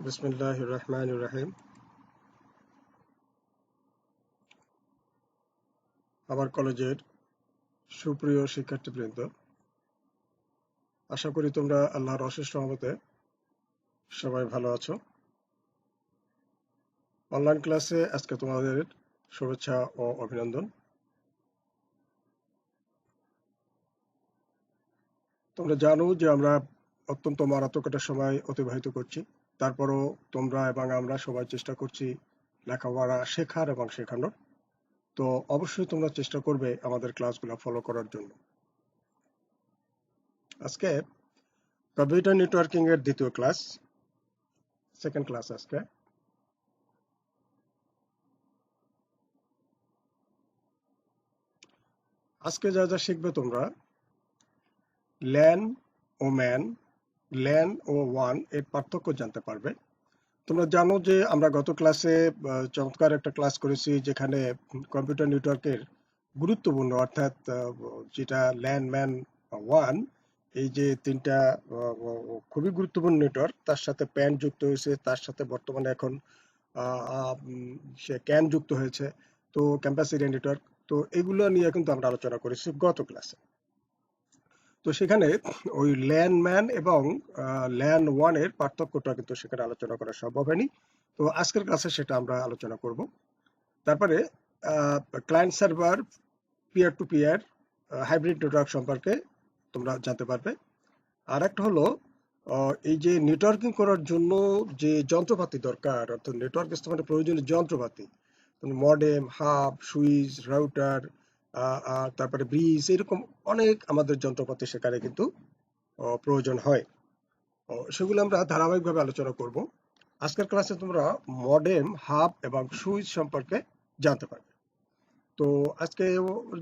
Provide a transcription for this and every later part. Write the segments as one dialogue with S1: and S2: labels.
S1: বিসমিল্লাহির রহমানির রহিম। আমার কলেজের সুপ্রিয় শিক্ষার্থীবৃন্দ, আশা করি তোমরা আল্লাহর অশেষ রহমতে সবাই ভালো আছো। অনলাইন ক্লাসে আজকে তোমাদের শুভেচ্ছা ও অভিনন্দন। তোমরা জানো যে আমরা অত্যন্ত মারাত্মক একটা সময় অতিবাহিত করছি। তারপরও তোমরা এবং আমরা সবাই চেষ্টা করছি লেখাপড়া শেখার এবং শেখানোর। তো অবশ্যই তোমরা চেষ্টা করবে আমাদের ক্লাসগুলো ফলো করার জন্য। আজকে কম্পিউটার নেটওয়ার্কিং এর দ্বিতীয় ক্লাস, সেকেন্ড ক্লাস। আজকে যা যা শিখবে তোমরা, ল্যান ও ম্যান, ল্যান ও ওয়ান এর পার্থক্য জানতে পারবে। তোমরা জানো যে আমরা গত ক্লাসে চমৎকার একটা ক্লাস করেছি, যেখানে কম্পিউটার নেটওয়ার্কের গুরুত্বপূর্ণ অর্থাৎ যেটা ল্যান, ম্যান, ওয়ান, এই যে তিনটা খুবই গুরুত্বপূর্ণ নেটওয়ার্ক, তার সাথে প্যান যুক্ত হয়েছে, তার সাথে বর্তমানে এখন সে ক্যান যুক্ত হয়েছে, তো ক্যাম্পাস এরিয়া নেটওয়ার্ক। তো এগুলো নিয়ে কিন্তু আমরা আলোচনা করেছি গত ক্লাসে। তো সেখানে ওই ল্যান ম্যান এবং ল্যান ওয়ান এর পার্থক্যটা কিন্তু সেখানে আলোচনা করা সম্ভব হয়নি। তো আজকের ক্লাসে সেটা আমরা আলোচনা করব। তারপরে client server, peer to peer, hybrid network সম্পর্কে তোমরা জানতে পারবে। আর একটা হলো এই যে নেটওয়ার্কিং করার জন্য যে যন্ত্রপাতি দরকার, অর্থাৎ নেটওয়ার্ক স্থাপনের প্রয়োজনীয় যন্ত্রপাতি, মডেম, হাব, সুইচ, রাউটার, তারপরে ব্রিজ, এরকম অনেক আমাদের যন্ত্রপাতি সেখানে কিন্তু প্রয়োজন হয়। সেগুলো আমরা ধারাবাহিকভাবে আলোচনা করব। আজকের ক্লাসে তোমরা মডেম, হাব এবং সুইচ সম্পর্কে জানতে পারবে। তো আজকে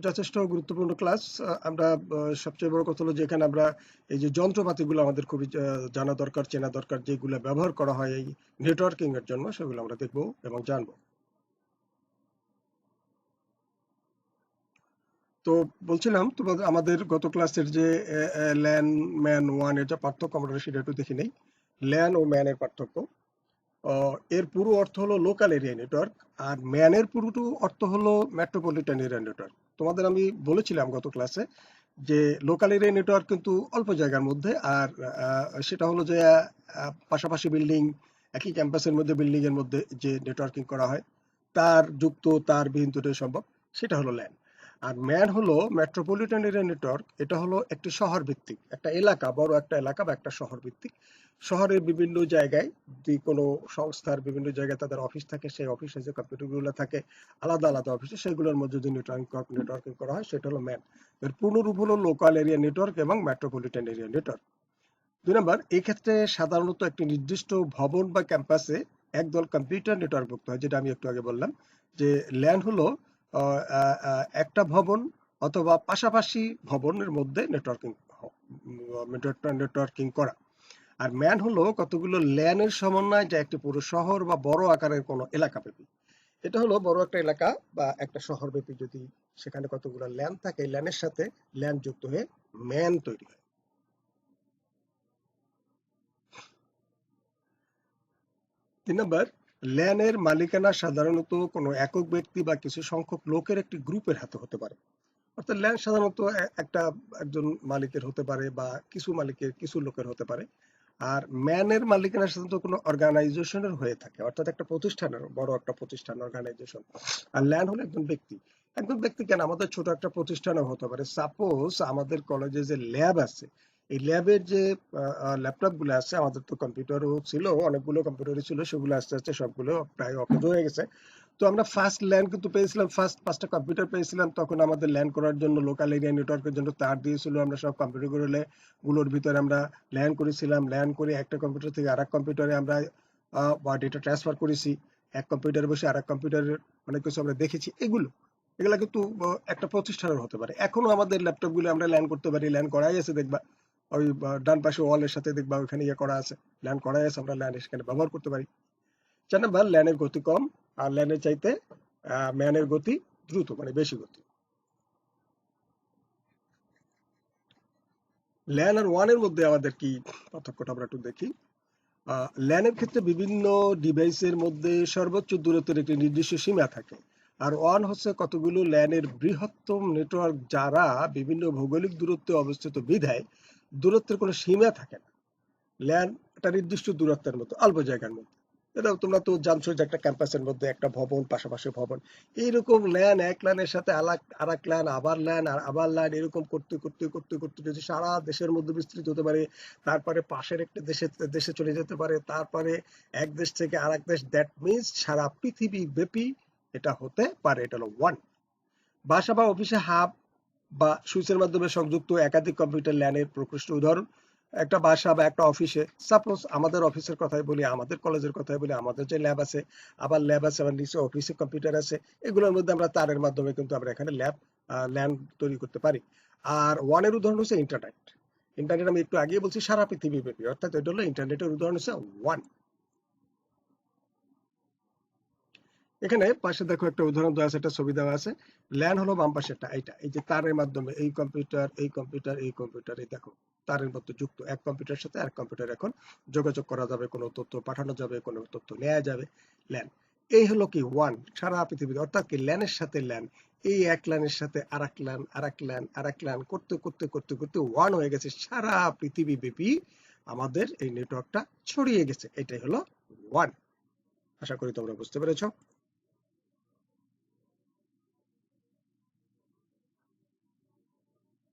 S1: যথেষ্ট গুরুত্বপূর্ণ ক্লাস। আমরা সবচেয়ে বড় কথা হলো যে এখানে আমরা এই যে যন্ত্রপাতিগুলো আমাদের খুবই জানা দরকার, চেনা দরকার, যেগুলো ব্যবহার করা হয় এই নেটওয়ার্কিং এর জন্য, সেগুলো আমরা দেখব এবং জানবো। তো বলছিলাম তোমাদের, আমাদের গত ক্লাসের যে ল্যান, ম্যান, ওয়ান এর যে পার্থক্য, আমরা সেটা একটু দেখে নেই। ল্যান ও ম্যান এর পার্থক্য, এর পুরো অর্থ হলো লোকাল এরিয়া নেটওয়ার্ক, আর ম্যানের পুরো অর্থ হলো মেট্রোপলিটন এরিয়া নেটওয়ার্ক। তোমাদের আমি বলেছিলাম গত ক্লাসে যে লোকাল এরিয়া নেটওয়ার্ক কিন্তু অল্প জায়গার মধ্যে, আর সেটা হলো যে পাশাপাশি বিল্ডিং, একই ক্যাম্পাসের মধ্যে বিল্ডিং এর মধ্যে যে নেটওয়ার্কিং করা হয়, তার যুক্ত তার বিহীন দুটোই সম্ভব, সেটা হলো ল্যান। আর ম্যান হলো মেট্রোপলিটন এরিয়া নেটওয়ার্ক। এটা হলো একটি শহর ভিত্তিক, একটা এলাকা, বড় একটা এলাকা বা একটা শহর ভিত্তিক, শহরের বিভিন্ন জায়গায় যে কোনো সংস্থার বিভিন্ন জায়গায় তাদের অফিস থাকে, সেই অফিসে যে কম্পিউটারগুলো থাকে আলাদা আলাদা অফিসে, সেগুলোর মধ্যে যদি নেটওয়ার্কিং করা হয়, সেটা হলো ম্যান। এর পূর্ণরূপ হলো লোকাল এরিয়া নেটওয়ার্ক এবং মেট্রোপলিটন এরিয়া নেটওয়ার্ক। 2 নম্বর, এই ক্ষেত্রে সাধারণত একটি নির্দিষ্ট ভবন বা ক্যাম্পাসে একদল কম্পিউটার নেটওয়ার্কভুক্ত হয়, যেটা আমি একটু আগে বললাম যে ল্যান হলো একটা ভবন অথবা পাশাপাশি ভবনের মধ্যে নেটওয়ার্কিং করা। আর ম্যান হলো কতগুলো ল্যানের সমন্বয়, যা একটি পুরো শহর বা বড় আকারের কোনো এলাকাব্যাপী। এটা হলো বড় একটা এলাকা বা একটা শহরব্যাপী, যদি সেখানে কতগুলো ল্যান থাকে, ল্যানের সাথে ল্যান যুক্ত হয়ে ম্যান তৈরি হয়। 3 নম্বর, ল্যানের মালিকানা সাধারণত কোনো একক ব্যক্তি বা কিছু সংখ্যক লোকের একটি গ্রুপের হাতে হতে পারে। অর্থাৎ ল্যান্ড সাধারণত একজন মালিকের হতে পারে বা কিছু মালিকের, কিছু লোকের হতে পারে। আর ম্যানের মালিকানা সাধারণত কোনো অর্গানাইজেশনের হয়ে থাকে, অর্থাৎ একটা প্রতিষ্ঠানের, বড় একটা প্রতিষ্ঠান, অর্গানাইজেশন। আর ল্যান্ড হলো একজন ব্যক্তি। একজন ব্যক্তি কেন, আমাদের ছোট একটা প্রতিষ্ঠানও হতে পারে। সাপোজ আমাদের কলেজে যে ল্যাব আছে, এই ল্যাবের যে ল্যাপটপ গুলো আছে, আমাদের তো কম্পিউটারও ছিল, অনেকগুলো কম্পিউটারই ছিল, সেগুলো আস্তে আস্তে সবগুলো প্রায় অকেজ হয়ে গেছে। তো আমরা ফার্স্ট ল্যান্ড কিন্তু পেয়েছিলাম, ফার্স্ট 5টা কম্পিউটার পেয়েছিলাম। তখন আমাদের ল্যান্ড করার জন্য লোকাল এরিয়া নেটওয়ার্কের জন্য তার দিয়েছিল। আমরা সব কম্পিউটার গুলোর ভিতরে আমরা ল্যান্ড করেছিলাম। ল্যান্ড করে একটা কম্পিউটার থেকে আরেক কম্পিউটারে আমরা ডেটা ট্রান্সফার করেছি। এক কম্পিউটারে বসে আরেক কম্পিউটারের অনেক কিছু আমরা দেখেছি। এগুলা কিন্তু একটা প্রতিষ্ঠানের হতে পারে। এখনো আমাদের ল্যাপটপ গুলো আমরা ল্যান্ড করতে পারি, ল্যান্ড করাই আছে, দেখবা ওই ডান পাশে ওয়ালের সাথে দেখবা ওইখানে ইয়ে করা আছে, ল্যান্ড করাই আছে, আমরা ল্যান্ড সেখানে ব্যবহার করতে পারি। 4 নাম্বার, ল্যানের গতি কম, আর ল্যানের চাইতে ম্যানের গতি দ্রুত, মানে বেশি গতি। ল্যান আর ওয়ানের মধ্যে আমাদের কি পার্থক্যটা আমরা একটু দেখি। ল্যানের ক্ষেত্রে বিভিন্ন ডিভাইসের মধ্যে সর্বোচ্চ দূরত্বের একটি নির্দিষ্ট সীমা থাকে। আর ওয়ান হচ্ছে কতগুলো ল্যানের বৃহত্তম নেটওয়ার্ক যারা বিভিন্ন ভৌগোলিক দূরত্বে অবস্থিত বিধায় দূরত্বের কোনো সীমা থাকে না। ল্যান একটা নির্দিষ্ট দূরত্বের মতো অল্প জায়গার মধ্যে। এটা তোমরা তো জানছো যে একটা ক্যাম্পাসের মধ্যে একটা ভবন, পাশাপাশি ভবন, এইরকম ল্যান এক ল্যানের সাথে আর এক ল্যান, আবার ল্যান, আর আবার ল্যান, এরকম করতে করতে করতে করতে যদি সারা দেশের মধ্যে বিস্তৃত হতে পারে, তারপরে পাশের একটা দেশে চলে যেতে পারে, তারপরে এক দেশ থেকে আর এক দেশ, দ্যাট মিনস সারা পৃথিবী ব্যাপী এটা হতে পারে। এটা হলো ওয়ান। বাসা বা অফিসে হাব বা সুইচের মাধ্যমে সংযুক্ত একাধিক কম্পিউটার ল্যানের প্রকৃষ্ট উদাহরণ। একটা বাসা বা একটা অফিসে, সাপোজ আমাদের অফিসের কথাই বলি, আমাদের কলেজের কথাই বলি, আমাদের যে ল্যাব আছে, আবার ল্যাব আছে, আবার নিচে অফিসে কম্পিউটার আছে, এগুলোর মধ্যে আমরা তারের মাধ্যমে কিন্তু আমরা এখানে ল্যান তৈরি করতে পারি। আর ওয়ানের উদাহরণ হচ্ছে ইন্টারনেট। ইন্টারনেট আমি একটু আগেই বলছি সারা পৃথিবী ব্যাপী, অর্থাৎ এটা হলো ইন্টারনেটের উদাহরণ হচ্ছে ওয়ান। এখানে পাশে দেখো একটা উদাহরণ দেওয়া আছে, একটা ছবি দেওয়া আছে। ল্যান হলো বাম পাশেরটা, এইটা, এই যে তারের মাধ্যমে এই কম্পিউটার, এই কম্পিউটার, এই কম্পিউটার, এই দেখো তারের মধ্যে যুক্ত, এক কম্পিউটারের সাথে আরেক কম্পিউটার এখন যোগাযোগ করা যাবে, কোনো তথ্য পাঠানো যাবে, কোনো তথ্য নেওয়া যাবে। ল্যান, এই হলো কি ওয়ান সারা পৃথিবীতে, অর্থাৎ কি ল্যানের সাথে ল্যান, এই এক ল্যানের সাথে আরেক ল্যান, আরেক ল্যান, আরেক ল্যান করতে করতে করতে করতে ওয়ান হয়ে গেছে, সারা পৃথিবী ব্যাপী আমাদের এই নেটওয়ার্কটা ছড়িয়ে গেছে। এটাই হলো ওয়ান। আশা করি তোমরা বুঝতে পেরেছো।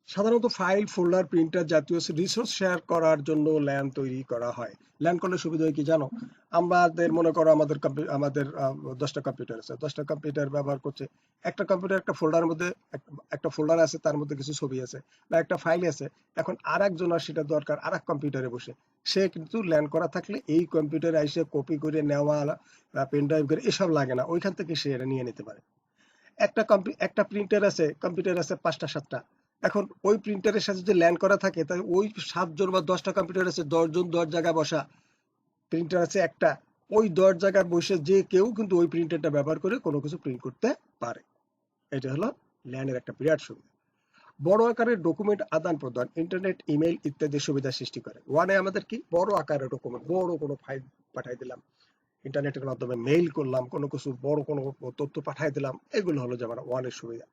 S1: সাধারণত ফাইল, ফোল্ডার, প্রিন্টার জাতীয় রিসোর্স শেয়ার করার জন্য ল্যান তৈরি করা হয়। ল্যান করলে সুবিধা হয় কি জানো? আমাদের মনে করো আমাদের 10টা কম্পিউটার আছে, 10টা কম্পিউটার ব্যবহার করছে। একটা কম্পিউটার একটা ফোল্ডারের মধ্যে, একটা ফোল্ডার আছে, তার মধ্যে কিছু ছবি আছে বা একটা ফাইল আছে। এখন আর একজনের সেটা দরকার আর এক কম্পিউটারে বসে, সে কিন্তু ল্যান করা থাকলে এই কম্পিউটারে এসে কপি করে নেওয়া, পেন ড্রাইভ করে এসব লাগে না, ওইখান থেকে সে এটা নিয়ে নিতে পারে। একটা প্রিন্টার আছে, কম্পিউটার আছে 5টা 7টা। এখন ওই প্রিন্টারের সাথে যদি ল্যান করা থাকে, তাই ওই 7 জন বা 10টা কম্পিউটার আছে, 10 জন 10 জায়গায় বসা, প্রিন্টার আছে একটা, ওই 10 জায়গায় বসে যে কেউ কিন্তু ওই প্রিন্টারটা ব্যবহার করে কোনো কিছু প্রিন্ট করতে পারে। এটা হলো ল্যানের একটা বিরাট সুবিধা। বড় আকারের ডকুমেন্ট আদান প্রদান, ইন্টারনেট, ইমেল ইত্যাদি সুবিধা সৃষ্টি করে। ওয়ানে আমাদের কি বড় আকারের ডকুমেন্ট, বড় কোনো ফাইল পাঠাই দিলাম, ইন্টারনেটের মাধ্যমে মেইল করলাম, কোনো কিছু বড় কোনো তথ্য পাঠাই দিলাম, এগুলো হলো যেমন ওয়ানের সুবিধা।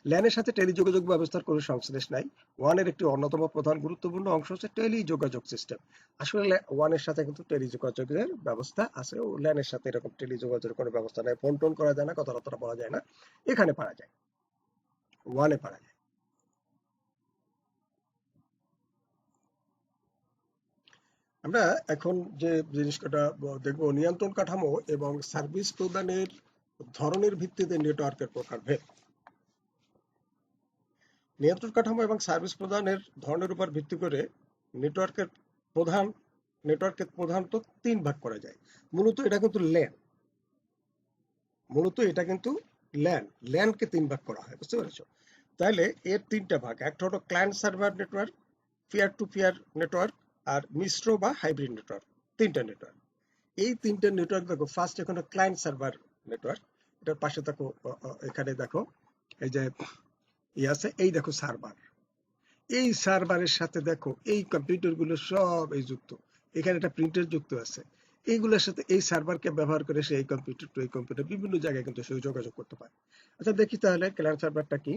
S1: ল্যানের সাথে টেলিযোগাযোগ ব্যবস্থার কোনো সংশ্লেষ নাই। ওয়ানের একটি অন্যতম প্রধান গুরুত্বপূর্ণ অংশ হচ্ছে টেলিযোগাযোগ সিস্টেম। আসলে ওয়ানের সাথে কিন্তু টেলিযোগাযোগের ব্যবস্থা আছে, ও ল্যানের সাথে এরকম টেলিযোগাযোগের কোনো ব্যবস্থা নাই। ফোন টোন করা যায় না, কথাবার্তা বলা যায় না, এখানে পারা যায়, ওয়ানে পারা যায়। আমরা এখন যে জিনিসটা দেখবো, নিয়ন্ত্রণ কাঠামো এবং সার্ভিস প্রদানের ধরনের ভিত্তিতে নেটওয়ার্কের প্রকারভেদ। নিয়ন্ত্রণ কাঠামো এবং সার্ভিস প্রদানের ধরনের উপর ভিত্তি করে নেটওয়ার্কের প্রধান প্রধানত 3 ভাগ করা যায়। মূলত এটা কিন্তু ল্যানকে 3 ভাগ করা হয়, বুঝতে পেরেছো? তাহলে এর 3টা ভাগ, একটা হলো client server network, peer to peer network, আর মিশ্র বা হাইব্রিড নেটওয়ার্ক। 3টা নেটওয়ার্ক। এই 3টা নেটওয়ার্ক দেখো, ফার্স্ট এখন ক্লায়েন্ট সার্ভার নেটওয়ার্ক, এটার পাশে দেখো, এখানে দেখো এই যে আছে, এই দেখো সার্ভার, এই সার্ভারের সাথে দেখো এই কম্পিউটার গুলো সব এই যুক্ত, এখানে একটা প্রিন্টার যুক্ত আছে, এইগুলোর সাথে এই সার্ভারকে ব্যবহার করে সে এই কম্পিউটার টু এই কম্পিউটার বিভিন্ন জায়গায় কিন্তু সে যোগাযোগ করতে পারে। আচ্ছা দেখি তাহলে ক্লায়েন্ট সার্ভারটা কি।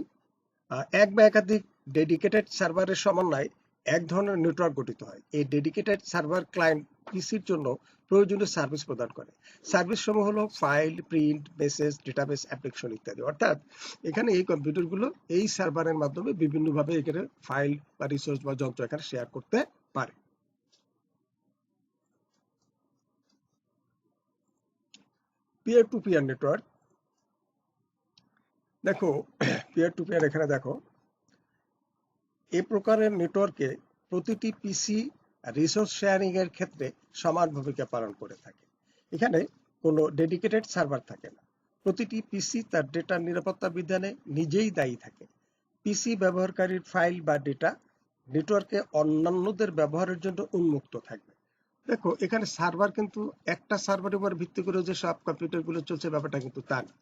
S1: এক বা একাধিক ডেডিকেটেড সার্ভারের সমন্বয়ে এক ধরনের নেটওয়ার্ক গঠিত হয়। এই ডেডিকেটেড সার্ভার ক্লায়েন্ট পিসির জন্য প্রয়োজনীয় সার্ভিস প্রদান করে। সার্ভিস সমূহ হলো file, print, message, database, application ইত্যাদি। অর্থাৎ এখানে এই কম্পিউটারগুলো এই সার্ভারের মাধ্যমে বিভিন্নভাবে এখানে ফাইল বা রিসোর্স বা যন্ত্র এখানে শেয়ার করতে পারে। পিয়ার টু পিয়ার নেটওয়ার্ক দেখো, পিয়ার টু পিয়ার এখানে দেখো, এ প্রকারের নেটওয়ার্কে প্রতিটি পিসি রিসোর্স শেয়ারিং এর ক্ষেত্রে সমান ভূমিকা পালন করে থাকে। এখানে কোনো ডেডিকেটেড সার্ভার থাকে না। প্রতিটি পিসি তার ডেটার নিরাপত্তা বিধানে নিজেই দায়ী থাকে। পিসি ব্যবহারকারীর ফাইল বা ডেটা নেটওয়ার্কে অন্যান্যদের ব্যবহারের জন্য উন্মুক্ত থাকবে। দেখো এখানে সার্ভার কিন্তু একটা সার্ভারের উপর ভিত্তি করে যে সব কম্পিউটারগুলো চলছে, ব্যাপারটা কিন্তু তা না।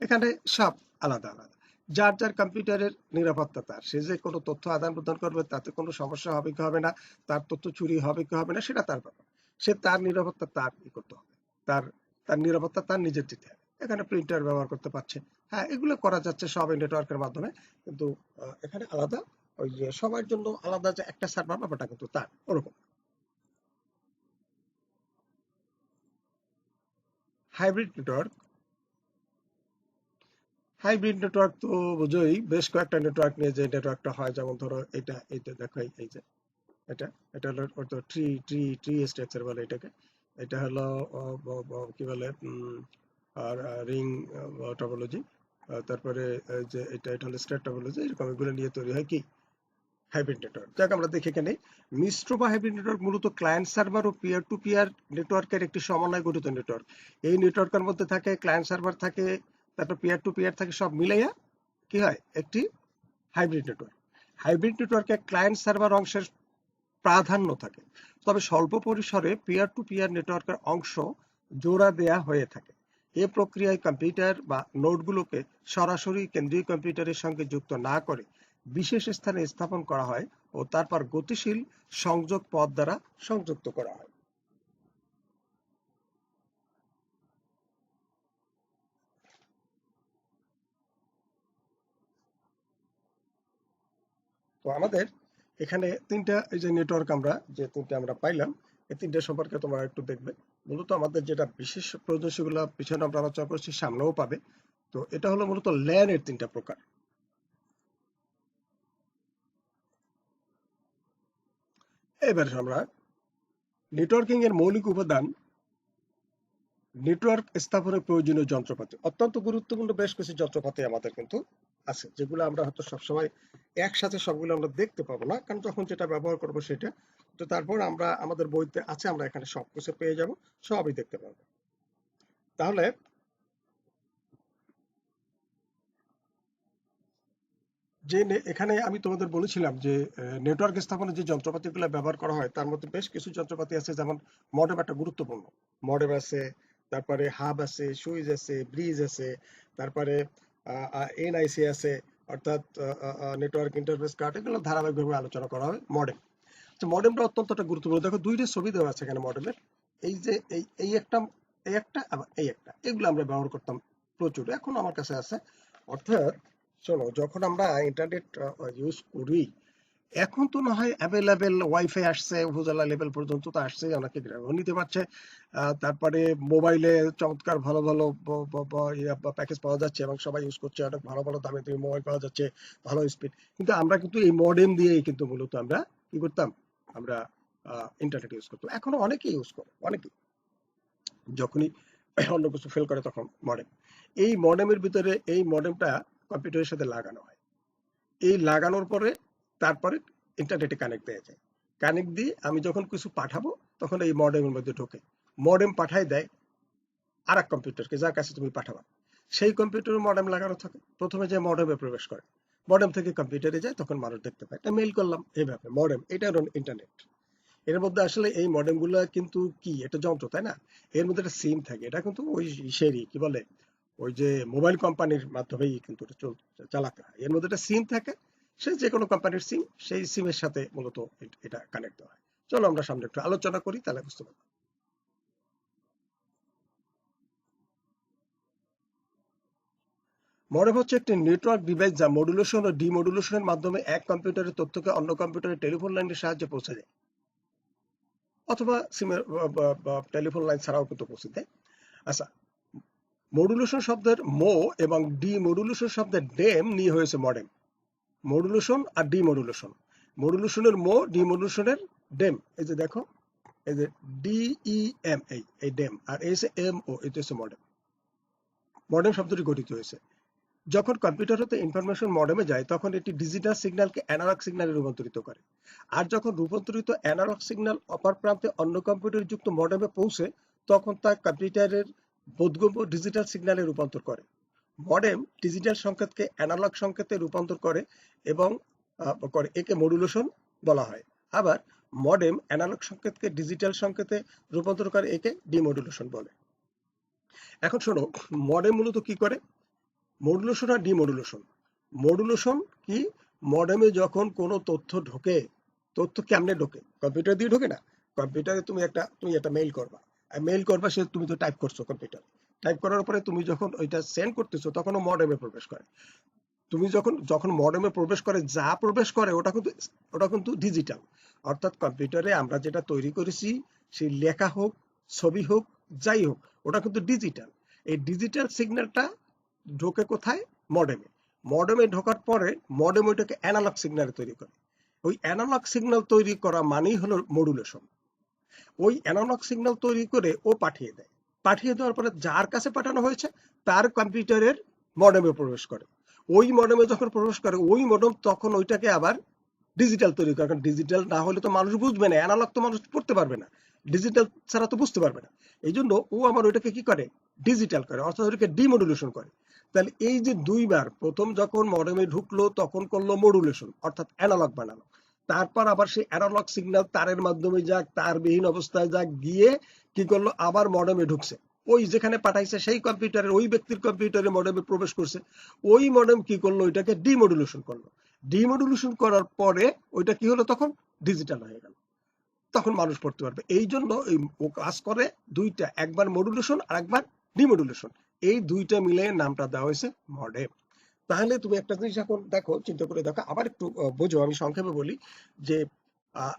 S1: এখানে সব আলাদা আলাদা, যার যার কম্পিউটারের নিরাপত্তা তার, সে যে কোনো তথ্য আদান প্রদান করবে তাতে কোনো সমস্যা হবে কি হবে না, তার তথ্য চুরি হবে কি হবে না, সেটা তার ব্যাপার। সে তার নিরাপত্তা তার করতে হবে, তার তার নিরাপত্তা তার নিজের দিতে হবে। এখানে প্রিন্টার ব্যবহার করতে পারছে, হ্যাঁ এগুলো করা যাচ্ছে সব এই নেটওয়ার্কের মাধ্যমে, কিন্তু এখানে আলাদা ওই যে সবার জন্য আলাদা যে একটা সার্ভার ব্যাপারটা কিন্তু তার ওরকম। হাইব্রিড নেটওয়ার্ক, হাইব্রিড নেটওয়ার্ক তো বুঝোই, বেশ কয়েকটা নেটওয়ার্ক নিয়ে যে নেটওয়ার্কটা হয়, যেমন ধরো এটা এইটা দেখো, এই যে এটা এটা হলো ট্রি ট্রি ট্রি স্ট্রাকচার বলে এটাকে। এটা হলো কি বলে আর রিং টপোলজি। তারপরে যে এটা হলো স্ট্রাট টপোলজি, এরকম এগুলো নিয়ে তৈরি হয় কি হাইব্রিড নেটওয়ার্ক। যাক আমরা দেখি এখানে মিশ্র বা হাইব্রিড নেটওয়ার্ক মূলত ক্লায়েন্ট সার্ভার ও পিয়ার টু পিয়ার নেটওয়ার্কের একটি সমন্বয় গঠিত নেটওয়ার্ক। এই নেটওয়ার্কের মধ্যে থাকে ক্লায়েন্ট সার্ভার থাকে, তারপর পিয়ার টু পিয়ার থাকে, সব মিলাইয়া কি হয় একটি হাইব্রিড নেটওয়ার্ক। হাইব্রিড নেটওয়ার্কে ক্লায়েন্ট সার্ভার অংশের প্রাধান্য থাকে, তবে স্বল্প পরিসরে পিয়ার টু পিয়ার নেটওয়ার্কের অংশ জোড়া দেয়া হয়ে থাকে। এ প্রক্রিয়ায় কম্পিউটার বা নোডগুলোকে সরাসরি কেন্দ্রীয় কম্পিউটারের সঙ্গে যুক্ত না করে বিশেষ স্থানে স্থাপন করা হয় ও তারপর গতিশীল সংযোগ পথ দ্বারা সংযুক্ত করা হয়। তো আমাদের এখানে তিনটা এই যে নেটওয়ার্ক আমরা যে তিনটা আমরা পাইলাম, এই তিনটা সম্পর্কে তোমরা একটু দেখবে। মূলত আমাদের যেটা বিশেষ প্রয়োজন সেগুলো পিছনে আমরা আলোচনা করছি, সামনেও পাবে। তো এটা হলো মূলত ল্যান এর তিনটা প্রকার। এবার আমরা নেটওয়ার্কিং এর মৌলিক উপাদান, নেটওয়ার্ক স্থাপনের প্রয়োজনীয় যন্ত্রপাতি। অত্যন্ত গুরুত্বপূর্ণ বেশ কিছু যন্ত্রপাতি আমাদের কিন্তু আছে, যেগুলো আমরা হয়তো সবসময় একসাথে সবগুলো আমরা দেখতে পাবো না, কারণ যখন যেটা ব্যবহার করবো সেটা। তো তারপর আমরা আমাদের বইতে আছে, আমরা এখানে সবকিছু পেয়ে যাব, সবই দেখতে পাবো। তাহলে যে এখানে আমি তোমাদের বলেছিলাম যে নেটওয়ার্ক স্থাপনের যে যন্ত্রপাতিগুলো ব্যবহার করা হয় তার মধ্যে বেশ কিছু যন্ত্রপাতি আছে, যেমন মডেম একটা গুরুত্বপূর্ণ। মডেম আছে, তারপরে হাব আছে, সুইচ আছে, ব্রিজ আছে, তারপরে এনআইসি আছে, অর্থাৎ নেটওয়ার্ক ইন্টারফেস কার্ড, এগুলো ধারাবাহিকভাবে আলোচনা করা হয়। মডেম, তো মডেমটা অত্যন্ত একটা গুরুত্বপূর্ণ। দেখো দুইটা ছবি দেওয়া আছে এখানে মডেমের, এই যে এই একটা, এই একটা আবার এই একটা, এগুলো আমরা ব্যবহার করতাম প্রচুর, এখন আমার কাছে আছে। অর্থাৎ শোনো, যখন আমরা ইন্টারনেট ইউজ করি, এখন তো না হয় অ্যাভেলেবেল ওয়াইফাই আসছে, উপজেলা লেভেল পর্যন্ত তো আসছে, অনেকে গ্রামও নিতে পারছে। তারপরে মোবাইলে চমৎকার ভালো ভালো প্যাকেজ পাওয়া যাচ্ছে এবং সবাই ইউজ করছে, অনেক ভালো ভালো দামে তুমি মোবাইল পাওয়া যাচ্ছে, ভালো স্পিড। কিন্তু আমরা কিন্তু এই মডেম দিয়েই কিন্তু মূলত আমরা কি করতাম, আমরা ইন্টারনেট ইউজ করতাম। এখনো অনেকেই ইউজ করে, অনেকেই যখনই অন্য কিছু ফেল করে তখন মডেম। এই মডেমের ভিতরে এই মডেমটা কম্পিউটারের সাথে লাগানো হয়। এই লাগানোর পরে তারপরে ইন্টারনেটে কানেক্ট দেয়া যায়। কানেক্ট দিয়ে আমি যখন কিছু পাঠাবো তখন এই মডেমের মধ্যে ঢোকে, মডেম পাঠায় দেয় আর এক কম্পিউটারকে, যার কাছে তুমি পাঠাবা। সেই কম্পিউটারে মডেম লাগানো থাকে, প্রথমে যে মডেমে প্রবেশ করে, মডেম থেকে কম্পিউটারে যায়, তখন মানুষ দেখতে পায়। এটা মেইল করলাম, এইভাবে মডেম, এটা হলো ইন্টারনেট। এর মধ্যে আসলে এই মডেম গুলো কিন্তু কি, এটা যন্ত্র তাই না, এর মধ্যে একটা সিম থাকে, এটা কিন্তু ওই ইসেরই কি বলে, ওই যে মোবাইল কোম্পানির মাধ্যমেই কিন্তু এটা চালাতে হয়। এর মধ্যে একটা সিম থাকে, সে যে কোনো কোম্পানির সিম, সেই সিমের সাথে মূলত এটা কানেক্ট হয়। চলো আমরা সামনে একটু আলোচনা করি, তাহলে বুঝতে পারবো। মডেম হচ্ছে একটি নেটওয়ার্ক ডিভাইস যা মডুলেশন ও ডিমডুলেশনের মাধ্যমে এক কম্পিউটারের তথ্যকে অন্য কম্পিউটারের টেলিফোন লাইনের সাহায্যে পৌঁছে যায়, অথবা সিমের টেলিফোন লাইন ছাড়াও কিন্তু পৌঁছে দেয়। আচ্ছা, মডুলেশন শব্দের মো এবং ডিমডুলেশন শব্দের ডেম নিয়ে হয়েছে মডেম। মডুলেশন আর ডিমডুলেশন, মডুলেশনের মো, ডিমডুলেশনের ডেম। এই যে দেখো, এই যে ডিইএম, এই ডেম, আর এই যে এম ও, এটা হচ্ছে মডেম। মডেম শব্দটি গঠিত হয়েছে যখন কম্পিউটার হতে ইনফরমেশন মডেমে যায়, তখন এটি ডিজিটাল সিগন্যালকে অ্যানালগ সিগন্যালে রূপান্তরিত করে। আর যখন রূপান্তরিত অ্যানালগ সিগন্যাল অপর প্রান্তে অন্য কম্পিউটার যুক্ত মডেমে পৌঁছে, তখন তা কম্পিউটারের বোধগম্য ডিজিটাল সিগন্যালে রূপান্তর করে। মডেম ডিজিটাল সংকেতকে অ্যানালগ সংকেতে রূপান্তর করে এবং একে মডুলেশন বলা হয়। আবার মডেম অ্যানালগ সংকেতকে ডিজিটাল সংকেতে রূপান্তর করে, একে ডিমডুলেশন বলে। এখন শোনো, মডেম মূলত কি করে, মডুলেশন আর ডিমডুলেশন। মডুলেশন কি, মডেমে যখন কোনো তথ্য ঢোকে, তথ্য কেমনে ঢোকে, কম্পিউটার দিয়ে ঢোকে না, কম্পিউটারে তুমি একটা মেইল করবা, সে তুমি তো টাইপ করছো কম্পিউটার, টাইপ করার পরে তুমি যখন ওইটা সেন্ড করতেছো তখন ও মডেমে প্রবেশ করে। তুমি যখন যখন মডেমে প্রবেশ করে যা প্রবেশ করে ওটা কিন্তু ডিজিটাল। অর্থাৎ কম্পিউটারে আমরা যেটা তৈরি করেছি, সেই লেখা হোক, ছবি হোক, যাই হোক, ওটা কিন্তু ডিজিটাল। এই ডিজিটাল সিগন্যালটা ঢোকে কোথায়? মডেমে। মডেমে ঢোকার পরে মডেম ওইটাকে অ্যানালগ সিগন্যাল তৈরি করে। ওই অ্যানালগ সিগন্যাল তৈরি করা মানেই হলো মডুলেশন। ওই অ্যানালগ সিগন্যাল তৈরি করে ও পাঠিয়ে দেয়। পাঠিয়ে দেওয়ার পরে যার কাছে পাঠানো হয়েছে তার কম্পিউটারের মডেমে প্রবেশ করে। ওই মডেমে যখন প্রবেশ করে ওই মডেম তখন ওইটাকে আবার ডিজিটাল তৈরি করে। কারণ ডিজিটাল না হলে তো মানুষ বুঝবে না, অ্যানালগ তো মানুষ পড়তে পারবে না, ডিজিটাল ছাড়া তো বুঝতে পারবে না। এই জন্য ও আবার ওইটাকে কি করে? ডিজিটাল করে, অর্থাৎ ওইটাকে ডিমডুলেশন করে। তাহলে এই যে দুইবার, প্রথম যখন মডেমে ঢুকলো তখন করলো মডুলেশন, অর্থাৎ অ্যানালগ বানালো। তারপর আবার সেই অ্যানালগ সিগন্যাল তারের মাধ্যমে যাক, তারবিহীন অবস্থায় যাক, গিয়ে কি করলো? আবার মডেমে ঢুকছে। ওই যেখানে পাঠাইছে সেই কম্পিউটারের, ওই ব্যক্তির কম্পিউটারে মডেমে প্রবেশ করছে। ওই মডেম কি করলো? ওইটাকে ডিমডুলেশন করলো। ডিমডুলেশন করার পরে ওইটা কি হলো? তখন ডিজিটাল হয়ে গেল, তখন মানুষ পড়তে পারবে। এই জন্য ও কাজ করে দুইটা, একবার মডুলেশন আর একবার ডিমডুলেশন। এই দুইটা মিলে নামটা দেওয়া হয়েছে মডেম। তাহলে তুমি একটা জিনিস এখন দেখো, চিন্তা করে দেখো, আবার একটু বোঝো, আমি সংক্ষেপে বলি যে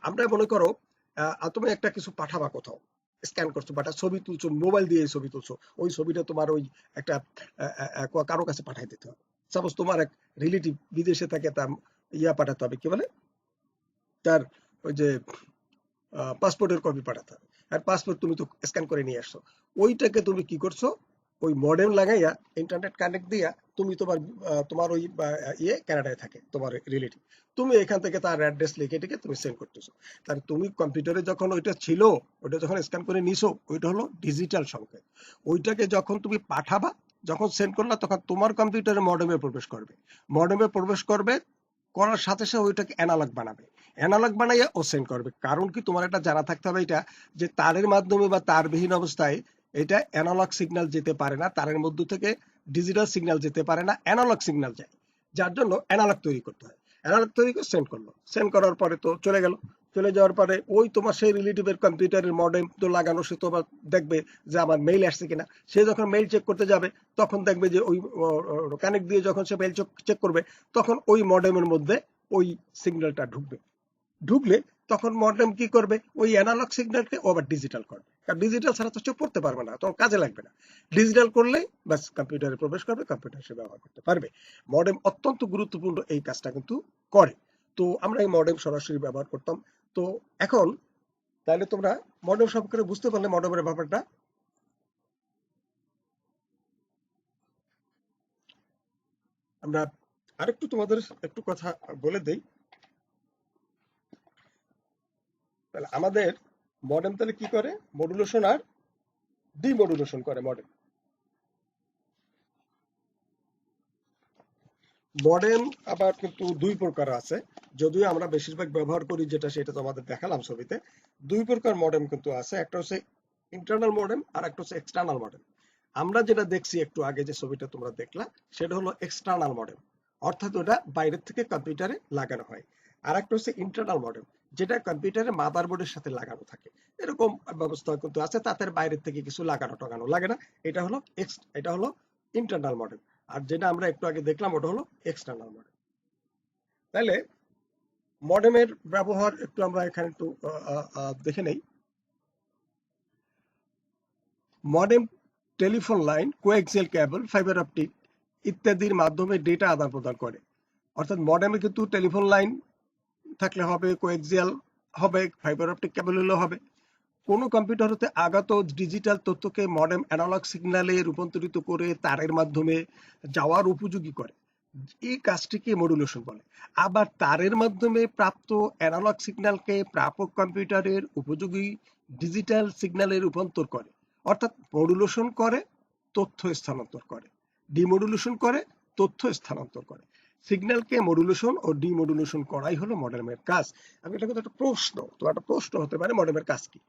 S1: আমরা মনে করো তুমি একটা কিছু পাঠাবা কোথাও, স্ক্যান করছো, বা একটা ছবি তুলছো, মোবাইল দিয়ে ছবি তুলছো, ওই ছবিটা তোমার ওই একটা কারো কাছে পাঠাই দিতে হবে। সাপোজ তোমার এক রিলেটিভ বিদেশে থাকে, তার পাঠাতে হবে, কি বলে, তার ওই যে পাসপোর্টের কপি পাঠাতে হবে। আর পাসপোর্ট তুমি তো স্ক্যান করে নিয়ে আসছো, ওইটাকে তুমি কি করছো? ওই মডেম লাগাইয়া, ইন্টারনেট কানেক্ট দিয়া, তুমি তোমার ওই কানাডায় থাকে তোমার রিলেটিভ, তুমি এখান থেকে তার অ্যাড্রেস লিখে টিকে তুমি সেন্ড করতেছো। তাহলে তুমি কম্পিউটারে যখন ওইটা ছিল, ওইটা যখন স্ক্যান করে নিছো, ওইটা হলো ডিজিটাল সংকেত। ওইটাকে যখন তুমি পাঠাবা, যখন সেন্ড করলা, তখন তোমার কম্পিউটারে মডেমে প্রবেশ করবে। মডেমে প্রবেশ করবে, করার সাথে সাথে ওইটাকে অ্যানালগ বানাবে। অ্যানালগ বানাইয়া ও সেন্ড করবে। কারণ কি, তোমার এটা জানা থাকতে হবে, এটা যে তারের মাধ্যমে বা তারবিহীন অবস্থায় এটা অ্যানালগ সিগন্যাল যেতে পারে না, তারের মধ্য থেকে ডিজিটাল সিগন্যাল যেতে পারে না, অ্যানালগ সিগন্যাল যায়। যার জন্য অ্যানালগ তৈরি করতে হয়। অ্যানালগ তৈরি করে সেন্ড করলো, সেন্ড করার পরে তো চলে গেল। চলে যাওয়ার পরে ওই তোমার সেই রিলেটিভের কম্পিউটারের মডেম তো লাগানো, সে তো আবার দেখবে যে আমার মেইল আসছে কিনা। সে যখন মেইল চেক করতে যাবে, তখন দেখবে যে ওই কানেক্ট দিয়ে যখন সে মেইল চেক করবে, তখন ওই মডেমের মধ্যে ওই সিগন্যালটা ঢুকবে। ঢুকলে তখন মডেম কি করবে? ওই অ্যানালগ সিগন্যালকে ও আবার ডিজিটাল করবে। কারণ ডিজিটাল ছাড়া তো কেউ পড়তে পারবে না, তখন কাজে লাগবে না। ডিজিটাল করলে ব্যাস কম্পিউটারে প্রবেশ করবে, কম্পিউটার সে ব্যবহার করতে পারবে। মডেম অত্যন্ত গুরুত্বপূর্ণ এই কাজটা কিন্তু করে। তো আমরা এই মডেম সরাসরি ব্যবহার করতাম। তো এখন তাহলে তোমরা মডেম সম্পর্কে বুঝতে পারলে, মডেমের ব্যাপারটা। আমরা আরেকটু তোমাদের একটু কথা বলে দেই। তাহলে আমাদের মডেম তাহলে কি করে? মডুলেশন আর ডিমডুলেশন করে মডেম। মডেম আবার কিন্তু দুই প্রকার আছে, যদিও আমরা বেশিরভাগ ব্যবহার করি যেটা, সেটা তো আমাদের দেখালাম ছবিতে। দুই প্রকার মডেম কিন্তু আছে, একটা হচ্ছে ইন্টারনাল মডেম আর একটা হচ্ছে এক্সটার্নাল মডেম। আমরা যেটা দেখছি একটু আগে, যে ছবিটা তোমরা দেখলা, সেটা হলো এক্সটার্নাল মডেম, অর্থাৎ ওটা বাইরের থেকে কম্পিউটারে লাগানো হয়। আর একটা হচ্ছে ইন্টারনাল মডেম, যেটা কম্পিউটারে মাদারবোর্ডের সাথে লাগানো থাকে। এরকম ব্যবস্থা কিন্তু আছে, তাদের বাইরের থেকে কিছু লাগানো টাগানো লাগে না। এটা হলো ইন্টারনাল মডেম। আর যেটা আমরা একটু আগে দেখলাম, ওটা হলো এক্সটার্নাল মডেম। তাহলে মডেমের ব্যবহার একটু আমরা এখানে একটু দেখে নেই। Modem telephone line, coaxial cable, fibre optic ইত্যাদির মাধ্যমে ডেটা আদান প্রদান করে। অর্থাৎ মডেমে কিন্তু টেলিফোন লাইন থাকলে হবে, কোএক্সিয়াল হবে, ফাইবার অপটিক কেবল হলেও হবে। কোনো কম্পিউটার হতে আগত ডিজিটাল তথ্যকে মডেম অ্যানালগ সিগন্যালে রূপান্তরিত করে তারের মাধ্যমে যাওয়ার উপযোগী করে। এই কাজটিকে মডুলেশন বলে। আবার তারের মাধ্যমে প্রাপ্ত অ্যানালগ সিগন্যালকে প্রাপক কম্পিউটারের উপযোগী ডিজিটাল সিগন্যালে রূপান্তর করে। অর্থাৎ মডুলেশন করে, তথ্য স্থানান্তর করে, ডিমডুলেশন করে, তথ্য স্থানান্তর করে। সিগন্যালকে মডুলেশন ও ডিমডুলেশন করাই হলো মডেমের কাজ। আমি এটা কিন্তু একটা প্রশ্ন, তো একটা প্রশ্ন হতে পারে, মডেমের কাজ কি?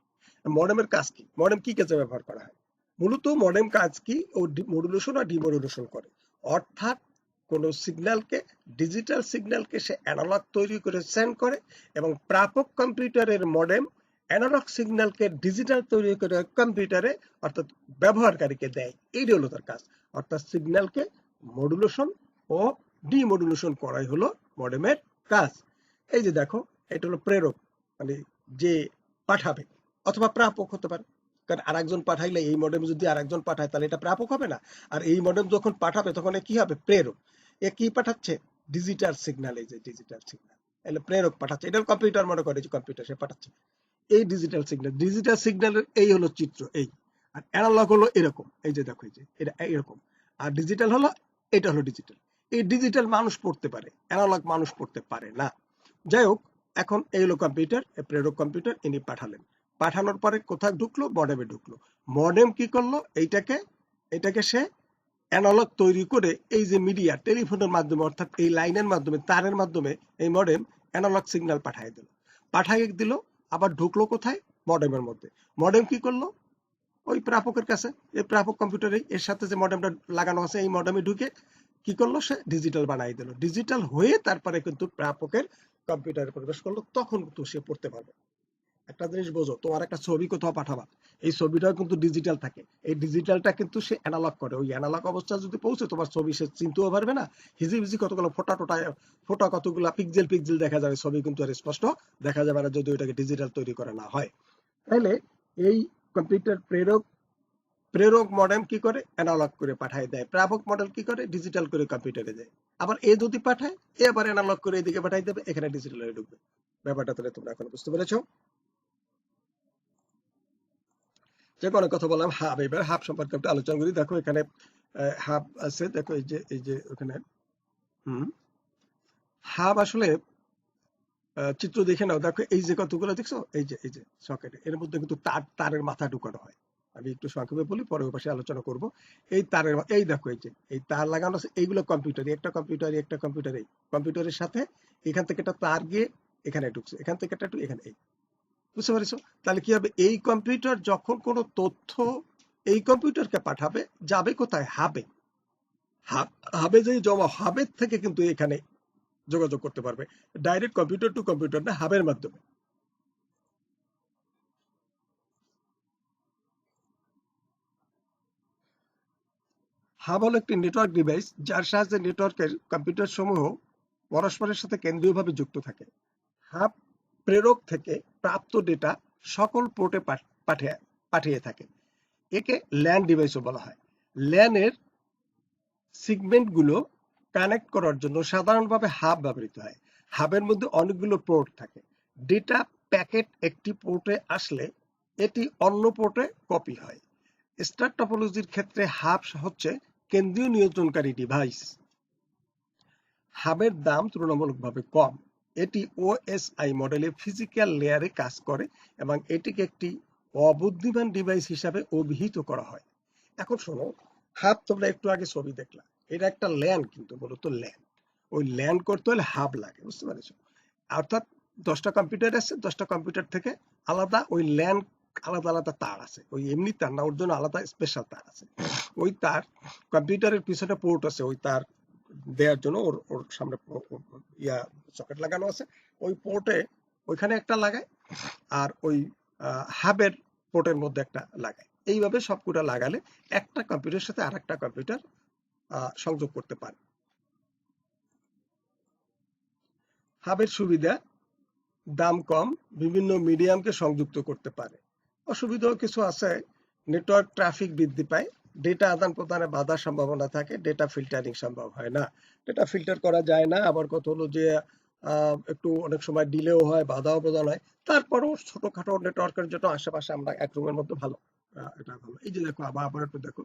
S1: মডেমের কাজ কি? মডেম কি কাজে ব্যবহার করা হয়? মূলত মডেম কাজ কি? ও মডুলেশন আর ডিমডুলেশন করে। অর্থাৎ কোন সিগন্যালকে, ডিজিটাল সিগন্যালকে সে অ্যানালগ তৈরি করে সেন্ড করে, এবং প্রাপক কম্পিউটারের মডেম অ্যানালগ সিগন্যালকে ডিজিটাল তৈরি করে কম্পিউটারে অর্থাৎ ব্যবহারকারীকে দেয়। এইটা হলো তার কাজ। অর্থাৎ সিগন্যালকে মডুলেশন ও ডিমডুলেশন করাই হলো মডেমের কাজ। এই যে দেখো, এটা হলো প্রেরক, মানে যে পাঠাবে, অথবা প্রাপক হতে পারে। কারণ আরেকজন পাঠাইলে, এই মডেম যদি আরেকজন পাঠায় তাহলে এটা প্রাপক হবে না। আর এই মডেম যখন পাঠাবে তখন কি হবে? প্রেরক। এ কি পাঠাচ্ছে? Digital signal. এই যে ডিজিটাল সিগন্যাল, এলে প্রেরক পাঠাচ্ছে। এটা কম্পিউটার, মনে করে যে কম্পিউটার সে পাঠাচ্ছে এই ডিজিটাল সিগন্যালের এই হলো চিত্র এই। আর অ্যানালগ হলো এরকম, এই যে দেখো, এই যে এটা এরকম। আর ডিজিটাল হলো, এটা হলো ডিজিটাল। এই ডিজিটাল মানুষ পড়তে পারে, অ্যানালগ মানুষ পড়তে পারে না। যাই হোক, এখন এই হলো কম্পিউটার, প্রেরক কম্পিউটার ইনি পাঠালেন। পাঠানোর পরে কোথায় ঢুকলো? মডেমে ঢুকলো। মডেম কি করলো? এটাকে সে অ্যানালগ তৈরি করে এই যে মিডিয়া টেলিফোনের মাধ্যমে, অর্থাৎ এই লাইনের মাধ্যমে, তারের মাধ্যমে এই মডেম অ্যানালগ সিগন্যাল পাঠিয়ে দিল। আবার ঢুকলো কোথায়? মডেমের মধ্যে। মডেম কি করলো? ওই প্রাপকের কাছে, এই প্রাপক কম্পিউটারে এর সাথে যে মডেমটা লাগানো আছে এই মডেমে ঢুকে কি করলো? সে ডিজিটাল বানাই দিল। ডিজিটাল হয়ে তারপরে কিন্তু প্রাপকের কম্পিউটারে প্রবেশ করলো, তখন কিন্তু সে পড়তে পারবে। একটা জিনিস বোঝো, তোমার একটা ছবি কোথাও পাঠাবা, এই ছবিটাও কিন্তু ডিজিটাল থাকে। এই ডিজিটালটা কিন্তু সে অ্যানালগ করে। ওই অ্যানালগ অবস্থা যদি পৌঁছে, তোমার ছবি সে চিনতেও পারবে না। হিজিবিজি কতগুলো ফোটা কতগুলো পিক্সেল দেখা যাবে, ছবি কিন্তু আর স্পষ্ট দেখা যাবে না যদি ওইটাকে ডিজিটাল তৈরি করা না হয়। তাহলে এই কম্পিউটার প্রেরক মডেম কি করে? অ্যানালগ করে পাঠায় দেয়। প্রাপক মডেল কি করে? ডিজিটাল করে কম্পিউটারে দেয়। আবার এ যদি পাঠায়, এ আবার অ্যানালগ করে এদিকে পাঠাই দেবে, এখানে ডিজিটাল হয়ে ঢুকবে। ব্যাপারটা তাহলে তোমরা এখন বুঝতে পেরেছো? যে কোনো কথা বললাম হাব। এবার হাব সম্পর্কে একটু আলোচনা করি। দেখো এখানে হাব আছে, দেখো এই যে ওখানে হাব আসলে চিত্র দেখে নাও। দেখো এই যে কতগুলো দেখছো, এই যে সকেটে, এর মধ্যে কিন্তু তারের মাথা ঢুকানো হয়। আমি একটু সংক্ষেপে বলি, পরে ওই পাশে আলোচনা করব। এই তারের, এই দেখো এই যে এই তার লাগানো আছে, এইগুলো কম্পিউটার, একটা কম্পিউটার, এই কম্পিউটারের সাথে এখান থেকে একটা তার গিয়ে এখানে ঢুকছে, এখান থেকে একটা এখানে, এই বুঝতে পারছো? তাহলে কি হবে? এই কম্পিউটার যখন কোনো তথ্য এই কম্পিউটারকে পাঠাবে, যাবে কোথায়? হাবে যে জমা, হাবের থেকে কিন্তু এখানে যোগাযোগ করতে পারবে। ডাইরেক্ট কম্পিউটার টু কম্পিউটার না, হাবের মাধ্যমে। হাব হলো একটি নেটওয়ার্ক ডিভাইস, যার সাহায্যে নেটওয়ার্কের কম্পিউটার সমূহ পরস্পরের সাথে কেন্দ্রীয়ভাবে যুক্ত থাকে। হাব প্রেরক থেকে প্রাপ্ত ডেটা সকল পোর্টে পাঠিয়ে থাকে। একে ল্যান ডিভাইসও বলা হয়। ল্যানের সেগমেন্টগুলো কানেক্ট করার জন্য সাধারণভাবে হাব ব্যবহৃত হয়। হাবের মধ্যে অনেকগুলো পোর্ট থাকে। ডেটা প্যাকেট একটি পোর্টে আসলে এটি অন্য পোর্টে কপি হয়। স্টার টপোলজির ক্ষেত্রে হাব হচ্ছে কেন্দ্রীয় নিয়ন্ত্রণকারী ডিভাইস। হাবের দাম তুলনামূলকভাবে কম। এটি ওএসআই মডেলে ফিজিক্যাল লেয়ারে কাজ করে এবং এটিকে একটি অবুদ্ধিমান ডিভাইস হিসাবে অভিহিত করা হয়। এখন শোনো, হাব তোমরা একটু আগে ছবি দেখলা, এটা একটা ল্যান, কিন্তু মূলত ল্যান। ওই ল্যান করতে হলে হাব লাগে, বুঝতে পারছো? অর্থাৎ 10টা কম্পিউটার আছে, 10টা কম্পিউটার থেকে আলাদা ওই ল্যান, আলাদা আলাদা তার আছে। ওই এমনি তার না, ওর জন্য আলাদা স্পেশাল তার আছে। ওই তার কম্পিউটারের পিছনে পোর্ট আছে, ওই তার দেওয়ার জন্য ওর সামনে ইয়া সকেট লাগানো আছে। ওই পোর্টে ওইখানে একটা লাগায়, আর ওই হাবের পোর্টের মধ্যে একটা লাগায়। এইভাবে সবকটা লাগালে একটা কম্পিউটারের সাথে আরেকটা কম্পিউটার সংযোগ করতে পারে। হাবের সুবিধা: দাম কম, বিভিন্ন মিডিয়ামকে সংযুক্ত করতে পারে। অসুবিধাও কিছু আছে। নেটওয়ার্ক ট্রাফিক বৃদ্ধি পায়, ডেটা আদান প্রদানে বাধার সম্ভাবনা থাকে, ডেটা ফিল্টারিং সম্ভব হয় না। ডেটা ফিল্টার করা যায় না। আবার কথা হলো যে একটু অনেক সময় ডিলেও হয়, বাধাও প্রদান হয়। তারপরেও ছোটখাটো নেটওয়ার্কের জন্য আশেপাশে আমরা এক রুমের মধ্যে ভালো, এটা ভালো। এই যে দেখো, আবার একটু দেখো,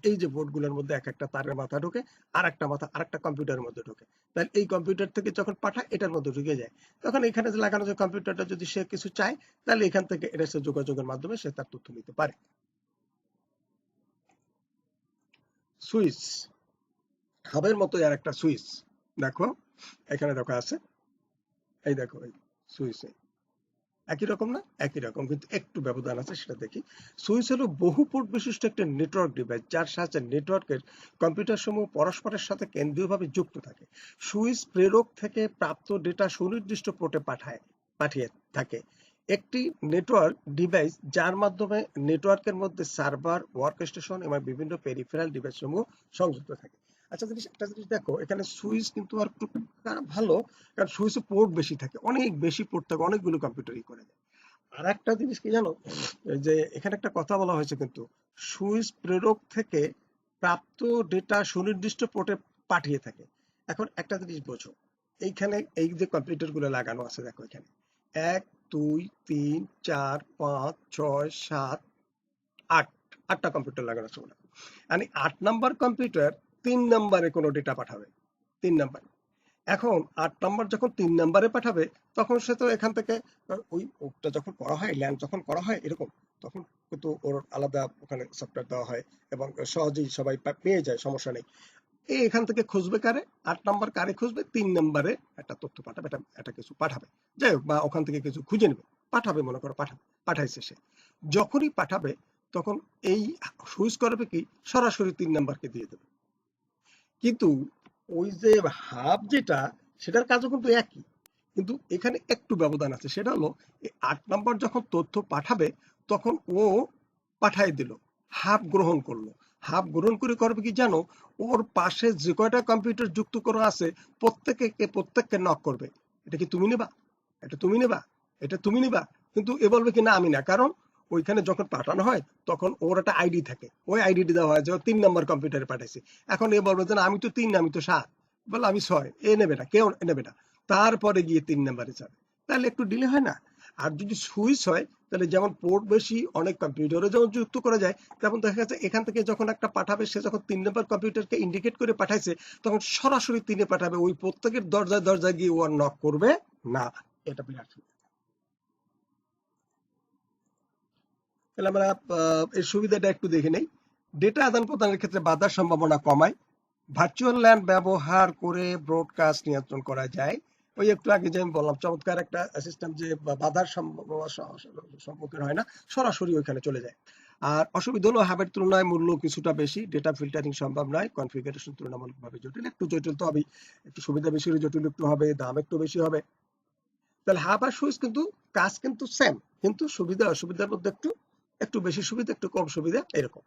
S1: এই যে বোর্ডগুলোর মধ্যে এক একটা তারের মাথা ঢোকে, আর একটা মাথা আর একটা কম্পিউটারের মধ্যে ঢোকে। তাহলে এই কম্পিউটার থেকে যখন পাঠায়, এটার মধ্যে ঢুকে যায়। তখন এখানে যে লাগানো যে কম্পিউটারটা যদি সে কিছু চায়, তাহলে এখান থেকে এটা সে যোগাযোগের মাধ্যমে সে তার তথ্য নিতে পারে। সুইচ, হাবের মতো আর একটা সুইচ। দেখো এখানে দেখো আছে, এই দেখো এই সুইচ, একই রকম না? একই রকম, কিন্তু একটু ব্যবধান আছে, সেটা দেখি। সুইচ হলো বহু পোর্ট বিশিষ্ট একটা নেটওয়ার্ক ডিভাইস, যার সাহায্যে নেটওয়ার্কের কম্পিউটার সমূহ পরস্পরের সাথে কেন্দ্রীয়ভাবে যুক্ত থাকে। সুইচ প্রেরক থেকে প্রাপ্ত ডেটা সুনির্দিষ্ট পোর্টে পাঠিয়ে থাকে। একটি নেটওয়ার্ক ডিভাইস যার মাধ্যমে নেটওয়ার্কের মধ্যে সার্ভার, ওয়ার্ক স্টেশন এবং বিভিন্ন পেরিফেরাল ডিভাইস সমূহ সংযুক্ত থাকে। আচ্ছা, একটা জিনিস দেখো, এখানে সুইচ কিন্তু আর একটু ভালো, কারণ সুইচে পোর্ট বেশি থাকে, অনেক বেশি পোর্ট থাকে, অনেকগুলো কম্পিউটারই করে দেয়। আর একটা জিনিস কি জানো, যে এখানে একটা কথা বলা হয়েছে কিন্তু, সুইচ প্রেরক থেকে প্রাপ্ত ডেটা সুনির্দিষ্ট পোর্টে পাঠিয়ে থাকে। এখন একটা জিনিস বোঝো, এইখানে এই যে কম্পিউটার গুলো লাগানো আছে দেখো, এখানে 1 2 3 4 5 6 7 8, 8টা কম্পিউটার লাগানো আছে মনে হয়। মানে 8 নাম্বার কম্পিউটার 3 নাম্বারে কোনো ডেটা পাঠাবে, 3 নাম্বার। এখন 8 নাম্বার যখন 3 নাম্বারে পাঠাবে, তখন সে তো এখান থেকে ওই ওটা যখন করা হয়, ল্যান্ড যখন করা হয় এরকম, তখন কিন্তু ওর আলাদা ওখানে সফটওয়্যার দেওয়া হয় এবং সহজেই সবাই পেয়ে যায়, সমস্যা নেই। এখান থেকে খুঁজবে কারে, 8 নাম্বার কারে খুঁজবে, 3 নাম্বারে একটা তথ্য পাঠাবে, একটা কিছু পাঠাবে, যাই হোক, বা ওখান থেকে কিছু খুঁজে নেবে, পাঠাবে, মনে করো পাঠাইছে সে। যখনই পাঠাবে তখন এই সুইচ করবে কি, সরাসরি 3 নাম্বারকে দিয়ে দেবে। কিন্তু ওই যে হাব যেটা, সেটার কাজও কিন্তু একই, কিন্তু এখানে একটু ব্যবধান আছে। সেটা হলো, 8 নাম্বার যখন তথ্য পাঠাবে তখন ও পাঠাই দিল, হাব গ্রহণ করলো। হাব গ্রহণ করে করবে কি জানো, ওর পাশে যে কয়টা কম্পিউটার যুক্ত করা আছে প্রত্যেককে নক করবে, এটা কি তুমি নেবা, এটা তুমি নেবা, এটা তুমি নেবা। কিন্তু এ বলবে কি না, আমি না, কারণ ওইখানে যখন পাঠানো হয় তখন ওর একটা আইডি থাকে, ওই আইডিটি দেওয়া হয় যে 3 নম্বর কম্পিউটারে পাঠাইছে। এখন এ বলবে যে না, আমি তো 3 না, আমি তো 7, বলে আমি 6, এ নেবে না, কেউ নেবে না, তারপরে গিয়ে 3 নাম্বারে যাবে, তাহলে একটু ডিলে হয় না। আর যদি সুইচ হয়, তাহলে যেমন পোর্ট বেশি, অনেক কম্পিউটারে যেমন যুক্ত করা যায়, তেমন দেখা যাচ্ছে এখান থেকে যখন একটা পাঠাবে, সে যখন 3 নম্বর কম্পিউটারকে ইন্ডিকেট করে পাঠাইছে, তখন সরাসরি 3-এ পাঠাবে, ওই প্রত্যেকের দরজায় দরজায় গিয়ে ও আর নক করবে না। এটা বিরাট সুবিধা। তাহলে আমরা এর সুবিধাটা একটু দেখে নেই। ডেটা আদান প্রদানের ক্ষেত্রে বাধার সম্ভাবনা কমায়। ভার্চুয়াল ল্যান্ড ব্যবহার করে ব্রডকাস্ট নিয়ন্ত্রণ করা যায়। ওই একটু আগে যে আমি বললাম, চমৎকার একটা সিস্টেম, যে বাধার সম্মুখীন হয় না, সরাসরি ওইখানে চলে যায়। আর অসুবিধা হলো, হাবের তুলনায় মূল্য কিছুটা বেশি, ডেটা ফিল্টারিং সম্ভব নয়, কনফিগারেশন তুলনামূলকভাবে জটিল, একটু জটিল তো হবেই, একটু সুবিধা বেশি হলে জটিল একটু হবে, দাম একটু বেশি হবে। তাহলে হাব আর সুইচ কিন্তু কাজ কিন্তু সেম, কিন্তু সুবিধা অসুবিধার মধ্যে একটু একটু বেশি সুবিধা, একটু কম সুবিধা, এরকম।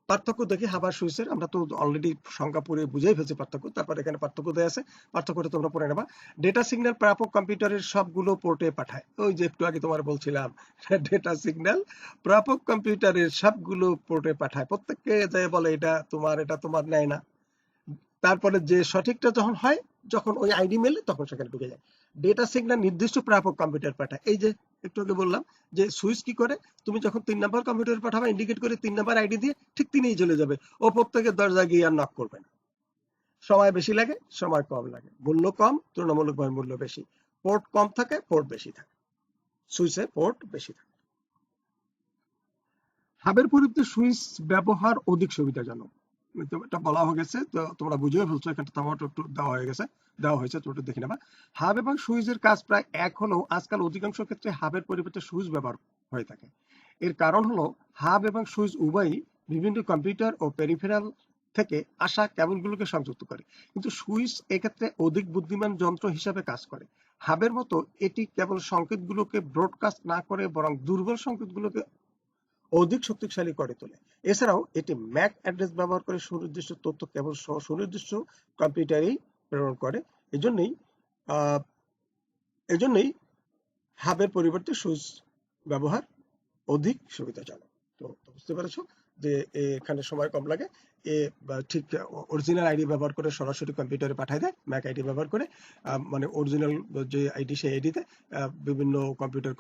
S1: পার্থক্য দেখি হাবার সুইচের, আমরা তো অলরেডি সংখ্যা পড়ে বুঝেই ফেলছি পার্থক্য, তারপর এখানে পার্থক্য দেওয়া আছে, পার্থক্যটা তোমরা পড়ে নেবা। ডেটা সিগন্যাল প্রাপক কম্পিউটারের সবগুলো পোর্টে পাঠায়, ওই যে একটু আগে তোমার বলছিলাম, ডেটা সিগন্যাল প্রাপক কম্পিউটারের সবগুলো পোর্টে পাঠায়, প্রত্যেককে যে বলে এটা তোমার, এটা তোমার, নেয় না। তারপরে যে সঠিকটা যখন হয়, যখন ওই আইডি মেলে, তখন সেখানে ঢুকে যায়। ডেটা সিগন্যাল নির্দিষ্ট প্রাপক কম্পিউটার পাঠায়, এই যে একটু আগে বললাম যে সুইচ কি করে, তুমি যখন 3 নাম্বার কম্পিউটার পাঠাবে, ইন্ডিকেট করে 3 নাম্বার আইডি দিয়ে ঠিক তিনিই চলে যাবে, ও প্রত্যেকের দরজা গিয়ে আর নক করবে না। সময় বেশি লাগে, সময় কম লাগে, মূল্য কম, তুলনামূলকভাবে মূল্য বেশি, পোর্ট কম থাকে, পোর্ট বেশি থাকে, সুইচে পোর্ট বেশি থাকে। হাবের পরিবর্তে সুইচ ব্যবহার অধিক সুবিধাজনক, এটা বলা হয়ে গেছে, তো তোমরা বুঝেও ফেলছো, এখানে টমেটো একটু দেওয়া হয়ে গেছে, দেওয়া হয়েছে, তো দেখে নেবা। হাব এবং সুইচের কাজ প্রায় এক হলেও আজকাল অধিকাংশ ক্ষেত্রে হাবের পরিবর্তে সুইচ ব্যবহার হয়ে থাকে। এর কারণ হলো, হাব এবং সুইচ উভয়ই বিভিন্ন কম্পিউটার ও পেরিফেরাল থেকে আসা কেবলগুলোকে সংযুক্ত করে, কিন্তু সুইচ এক্ষেত্রে অধিক বুদ্ধিমান যন্ত্র হিসাবে কাজ করে। হাবের মতো এটি কেবল সংকেতগুলোকে ব্রডকাস্ট না করে, বরং দুর্বল সংকেতগুলোকে অধিক শক্তিশালী করে তোলে। এছাড়াও এটি ম্যাক অ্যাড্রেস ব্যবহার করে সুনির্দিষ্ট তথ্য কেবল সুনির্দিষ্ট কম্পিউটারেই প্রেরণ করে। এজন্যই আহ, এজন্যই হাবের পরিবর্তে সুইচ ব্যবহার অধিক সুবিধাজনক। তো বুঝতে পেরেছো যে এখানে সময় কম লাগে, ঠিক অরিজিনাল আইডি ব্যবহার করে সরাসরি কম্পিউটারে পাঠায় দেয়, ম্যাক আইডি ব্যবহার করে, মানে অরিজিনাল যে আইডি, সেই আইডিতে বিভিন্ন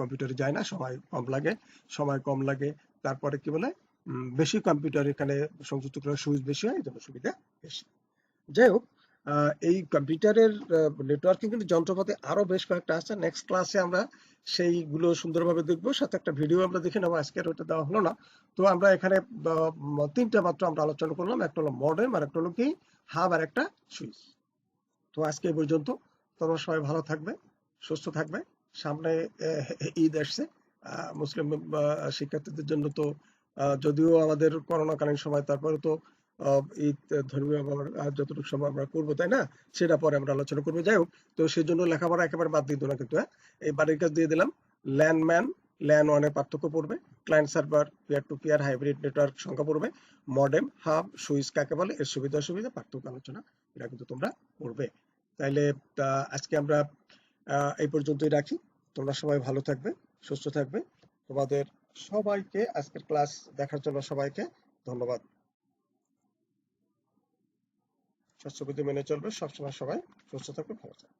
S1: কম্পিউটারে যায় না, সময় কম লাগে, সময় কম লাগে। তারপরে কি বলে, বেশি কম্পিউটার এখানে সংযুক্ত করার সুইচ বেশি হয়, এই জন্য সুবিধা বেশি। যাই হোক, এই কম্পিউটারের নেটওয়ার্কিং কিন্তু যন্ত্রপাতি আরো বেশ কয়েকটা আছে, নেক্সট ক্লাসে আমরা সেইগুলো সুন্দরভাবে দেখবো, সাথে একটা ভিডিও আমরা দেখে নেবো, আজকে ওটা দেওয়া হলো না। তো আমরা এখানে 3টা মাত্র আমরা আলোচনা করলাম, একটা হলো মডেম, আর একটা হলো কি হাব, আর একটা সুইচ। তো আজকে এই পর্যন্ত। তোমরা সবাই ভালো থাকবে, সুস্থ থাকবে। সামনে ঈদ আসছে, মুসলিম শিক্ষার্থীদের জন্য তো, যদিও আমাদের করোনাকালীন সময়, তারপরে তো ঈদ ধর্মীয় যতটুকু সময় আমরা করবো, তাই না? সেটা পরে আমরা আলোচনা করবো। যাই হোক, তো সেই জন্য লেখাপড়া একেবারে বাদ দিয়ে দিও না কিন্তু, হ্যাঁ? এই বাড়ির কাজ দিয়ে দিলাম। ল্যান ল্যান ওয়ানের পার্থক্য পড়বে, client server, peer to peer, hybrid network সংখ্যা পড়বে, মডেম, হাব, সুইচ কাকে বলে, এর সুবিধা অসুবিধা, পার্থক্য আলোচনা, এটা কিন্তু তোমরা পড়বে। তাইলে আজকে আমরা এই পর্যন্তই রাখি। তোমরা সবাই ভালো থাকবে, সুস্থ থাকবে। তোমাদের সবাইকে আজকের ক্লাস দেখার জন্য সবাইকে ধন্যবাদ। স্বাস্থ্যবিধি মেনে চলবে সবসময়, সবাই সুস্থ থাকবে, ভালো থাকবে।